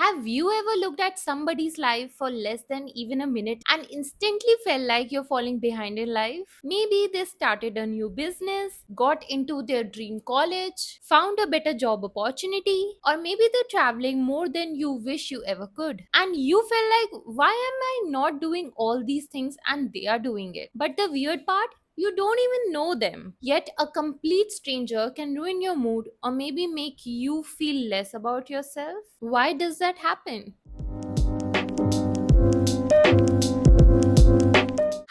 Have you ever looked at somebody's life for less than even a minute and instantly felt like you're falling behind in life? Maybe they started a new business, got into their dream college, found a better job opportunity, or maybe they're traveling more than you wish you ever could. And you felt like, why am I not doing all these things and they are doing it? But the weird part, you don't even know them. Yet, a complete stranger can ruin your mood or maybe make you feel less about yourself. Why does that happen?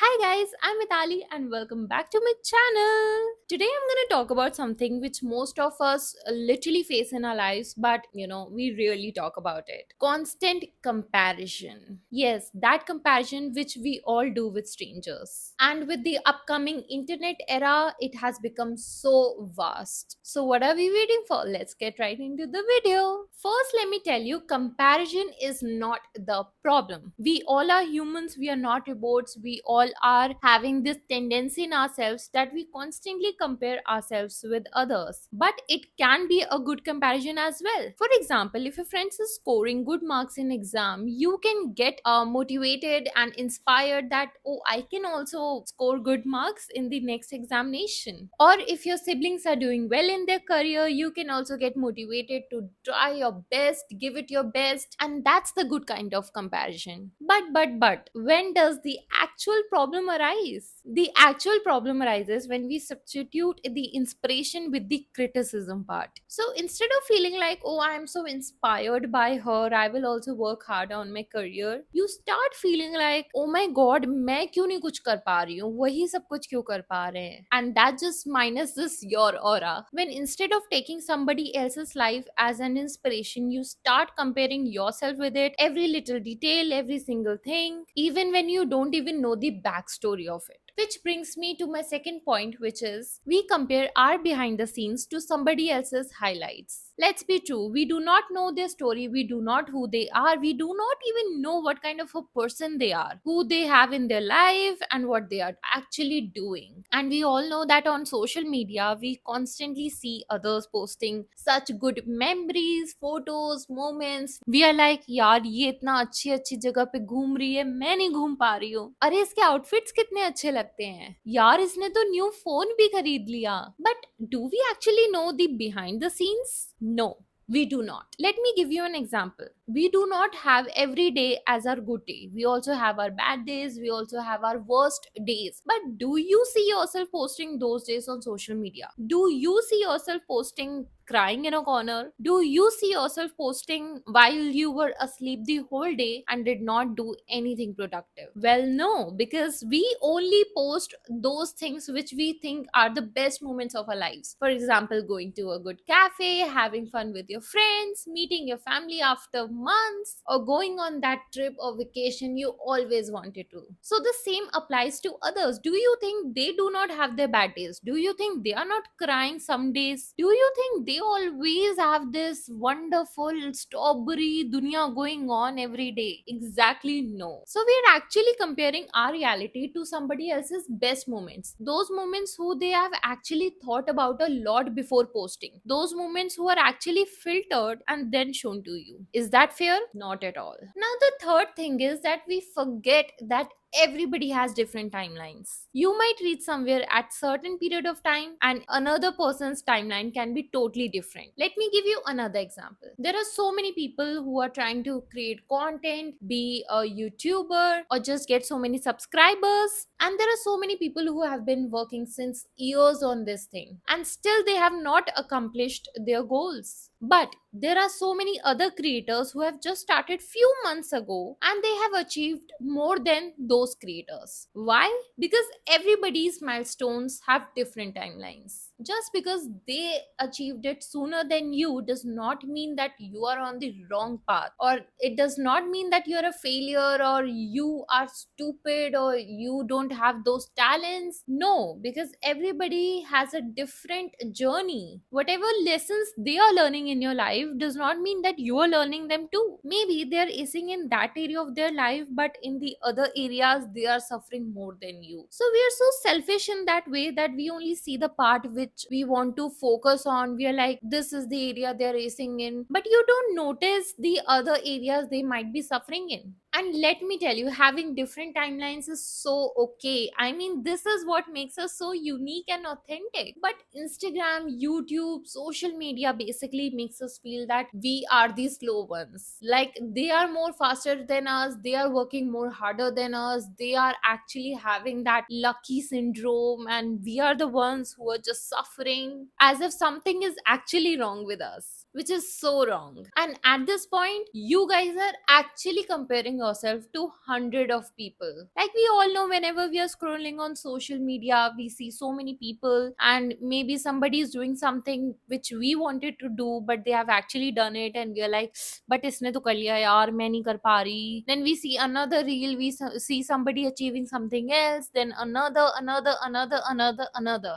Hi guys, I'm Mitali and welcome back to my channel. Today I'm going to talk about something which most of us literally face in our lives, but we really talk about it. Constant comparison. Yes, that comparison which we all do with strangers. And with the upcoming internet era, it has become so vast. So what are we waiting for? Let's get right into the video. First, let me tell you, comparison is not the problem. We all are humans, we are not robots. We all are having this tendency in ourselves that we constantly compare ourselves with others. But it can be a good comparison as well. For example, if your friends is scoring good marks in exam, you can get motivated and inspired that, oh, I can also score good marks in the next examination. Or if your siblings are doing well in their career, you can also get motivated to try your best, give it your best, and that's the good kind of comparison. But when does the actual problem arise? The actual problem arises when we substitute the inspiration with the criticism part. So instead of feeling like, oh, I am so inspired by her, I will also work hard on my career, you start feeling like, oh my god, मैं क्यों नहीं कुछ कर पा रही हूँ, वही सब कुछ क्यों कर पा रहे हैं? And that just minus this your aura. When instead of taking somebody else's life as an inspiration, you start comparing yourself with it, every little detail, every single thing, even when you don't even know the backstory of it. Which brings me to my second point, which is we compare our behind the scenes to somebody else's highlights. Let's be true, we do not know their story, we do not who they are, we do not even know what kind of a person they are, who they have in their life, and what they are actually doing. And we all know that on social media, we constantly see others posting such good memories, photos, moments. We are like, यार ये इतना अच्छी अच्छी जगह पे घूम रही है, मैं नहीं घूम पा रही हूँ. अरे इसके आउटफिट्स कितने अच्छे लगते हैं यार, इसने तो न्यू फोन भी खरीद लिया. But do we actually know the behind the scenes? No, we do not. Let me give you an example. We do not have every day as our good day. We also have our bad days. We also have our worst days. But do you see yourself posting those days on social media? Do you see yourself posting crying in a corner? Do you see yourself posting while you were asleep the whole day and did not do anything productive? Well, no, because we only post those things which we think are the best moments of our lives. For example, going to a good cafe, having fun with your friends, meeting your family after months, or going on that trip or vacation you always wanted to. So the same applies to others. Do you think they do not have their bad days? Do you think they are not crying some days? Do you think they always have this wonderful strawberry dunya going on every day? Exactly, no. So we are actually comparing our reality to somebody else's best moments. Those moments who they have actually thought about a lot before posting. Those moments who are actually filtered and then shown to you. Is that fair? Not at all. Now, the third thing is that we forget that everybody has different timelines. You might reach somewhere at certain period of time and another person's timeline can be totally different. Let me give you another example. There are so many people who are trying to create content, be a YouTuber or just get so many subscribers, and there are so many people who have been working since years on this thing and still they have not accomplished their goals. But there are so many other creators who have just started few months ago and they have achieved more than those creators. Why? Because everybody's milestones have different timelines. Just because they achieved it sooner than you does not mean that you are on the wrong path, or it does not mean that you're a failure or you are stupid or you don't have those talents. No, because everybody has a different journey. Whatever lessons they are learning in your life does not mean that you are learning them too. Maybe they are acing in that area of their life, but in the other areas they are suffering more than you. So we are so selfish in that way that we only see the part which which we want to focus on. We are like, this is the area they're racing in, but you don't notice the other areas they might be suffering in. And let me tell you, having different timelines is so okay. I mean, this is what makes us so unique and authentic. But Instagram, YouTube, social media basically makes us feel that we are the slow ones. Like they are more faster than us, they are working more harder than us, they are actually having that lucky syndrome, and we are the ones who are just suffering as if something is actually wrong with us, which is so wrong. And at this point, you guys are actually comparing yourself to hundred of people. Like we all know, whenever we are scrolling on social media, we see so many people, and maybe somebody is doing something which we wanted to do, but they have actually done it, and we are like, but इसने तो कर लिया यार, मैं नहीं कर पा रही. Then we see another reel, we see somebody achieving something else, then another,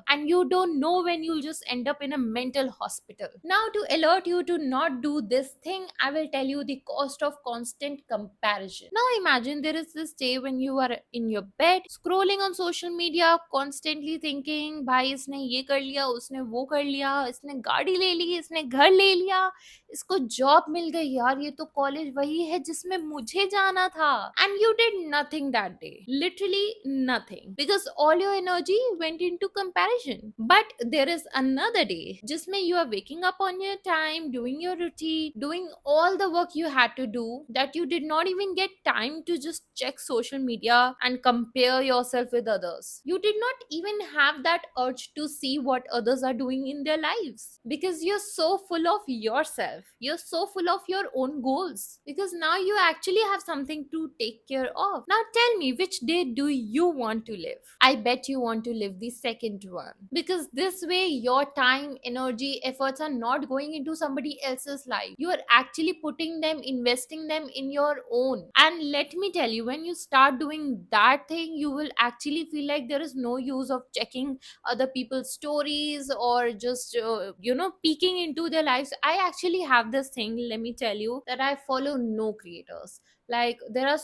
and you don't know when you'll just end up in a mental hospital. Now, to alert you to not do this thing, I will tell you the cost of constant comparison. Now imagine there is this day when you are in your bed scrolling on social media, constantly thinking, भाई इसने ये कर लिया, उसने वो कर लिया, इसने गाड़ी ले ली, इसने घर ले लिया, इसको जॉब मिल गई, यार ये तो कॉलेज वही है जिसमें मुझे जाना था. And you did nothing that day, literally nothing, because all your energy went into comparison. But there is another day जिसमें you are waking up on your time, doing your routine, doing all the work you had to do, that you did not even get time to just check social media and compare yourself with others. You did not even have that urge to see what others are doing in their lives, because you're so full of yourself, you're so full of your own goals, because now you actually have something to take care of. Now tell me, which day do you want to live? I bet you want to live the second one, because this way your time, energy, efforts are not going into somebody else's life. You are actually putting them, investing them in your own. And let me tell you, when you start doing that thing, you will actually feel like there is no use of checking other people's stories or just peeking into their lives. I actually have this thing, let me tell you, that I follow no creators. Like there are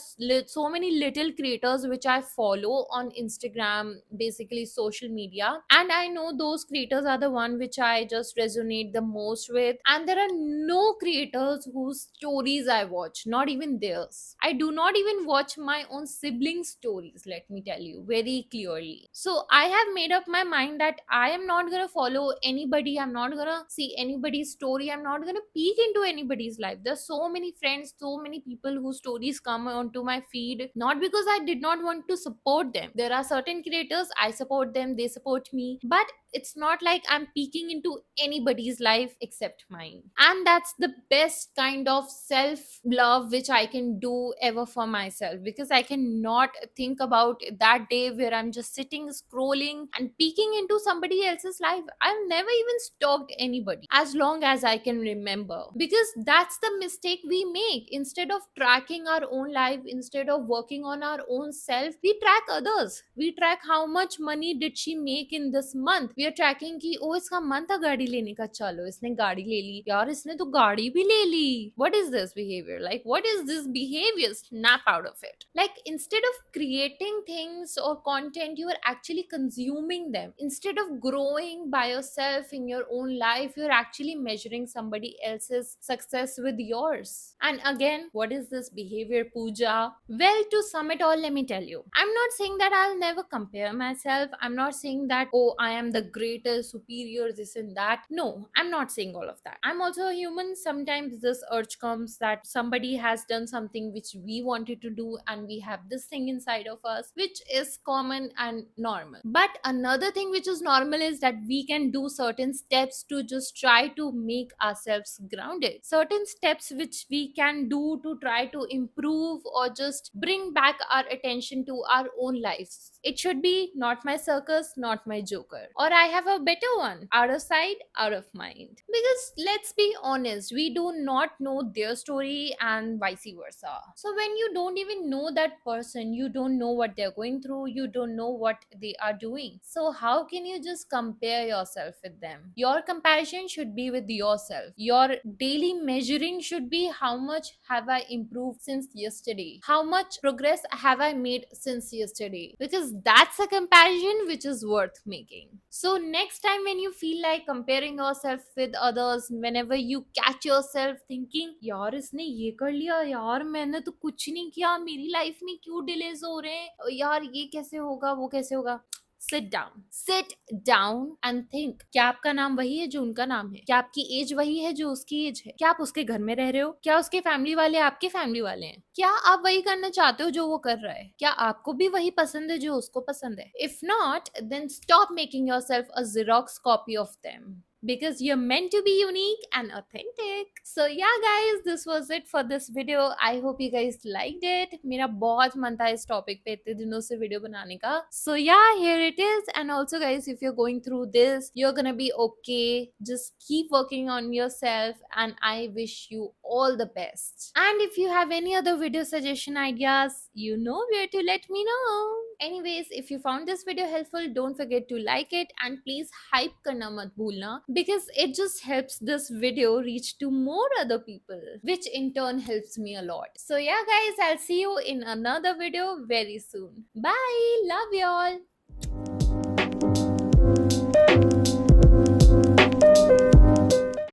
so many little creators which I follow on Instagram, basically social media, and I know those creators are the one which I just resonate the most with. And there are no creators whose stories I watch, not even theirs. I do not even watch my own sibling stories, let me tell you very clearly. So I have made up my mind that I am not gonna follow anybody, I'm not gonna see anybody's story, I'm not gonna peek into anybody's life. There's so many friends, so many people whose stories come onto my feed, not because I did not want to support them. There are certain creators, I support them, they support me, but it's not like I'm peeking into anybody's life except mine. And that's the best kind of self love which I can do ever for myself, because I cannot think about that day where I'm just sitting scrolling and peeking into somebody else's life. I've never even stalked anybody as long as I can remember, because that's the mistake we make. Instead of tracking our own life, instead of working on our own self, we track others. We track how much money did she make in this month. We are tracking कि ओ इसका मन था गाड़ी लेने का, चलो इसने गाड़ी ले ली, यार इसने तो गाड़ी भी ले ली. What is this behavior? Like what is this behavior? Snap out of it. Like instead of creating things or content, you are actually consuming them. Instead of growing by yourself in your own life, you're actually measuring somebody else's success with yours. And again, what is this behavior, Pooja? Well, to sum it all, let me tell you, I'm not saying that I'll never compare myself. I'm not saying that, oh, I am the greatest, superior, this and that. No, I'm not saying all of that. I'm also a human. Sometimes this urge comes that somebody has done something which we wanted to do, and we have this thing inside of us, which is common and normal. But another thing which is normal is that we can do certain steps to just try to make ourselves grounded. Certain steps which we can do to try to improve or just bring back our attention to our own lives. It should be not my circus, not my joker. Or I have a better one, out of sight, out of mind. Because let's be honest, we do not know their story and vice versa. So when you don't even know that person, you don't know what they're going through, you don't know what they are doing. So how can you just compare yourself with them? Your comparison should be with yourself. Your daily measuring should be how much have I improved since yesterday? How much progress have I made since yesterday? Because that's a comparison which is worth making. So next time when you feel like comparing yourself with others, whenever you catch yourself thinking यार इसने ये कर लिया, यार मैंने तो कुछ नहीं किया, मेरी लाइफ में क्यों डिलेज हो रहे हैं, यार ये कैसे होगा, वो कैसे होगा, sit down and think. क्या आपका नाम वही है जो उनका नाम है? क्या आपकी एज वही है जो उसकी एज है? क्या आप उसके घर में रह रहे हो? क्या उसके फैमिली वाले आपके फैमिली वाले हैं? क्या आप वही करना चाहते हो जो वो कर रहा है? क्या आपको भी वही पसंद है जो उसको पसंद है? If not, then stop making yourself a Xerox copy of them, because you're meant to be unique and authentic. So yeah guys, this was it for this video. I hope you guys liked it. मेरा बहुत मन था इस topic पे इतने दिनों से video बनाने का. So yeah, here it is. And also guys, if you're going through this, you're gonna be okay. Just keep working on yourself and I wish you all the best. And if you have any other video suggestion ideas, you know where to let me know. Anyways, if you found this video helpful, don't forget to like it and please hype karna mat bhulna, because it just helps this video reach to more other people, which in turn helps me a lot. So yeah guys, I'll see you in another video very soon. Bye, love y'all.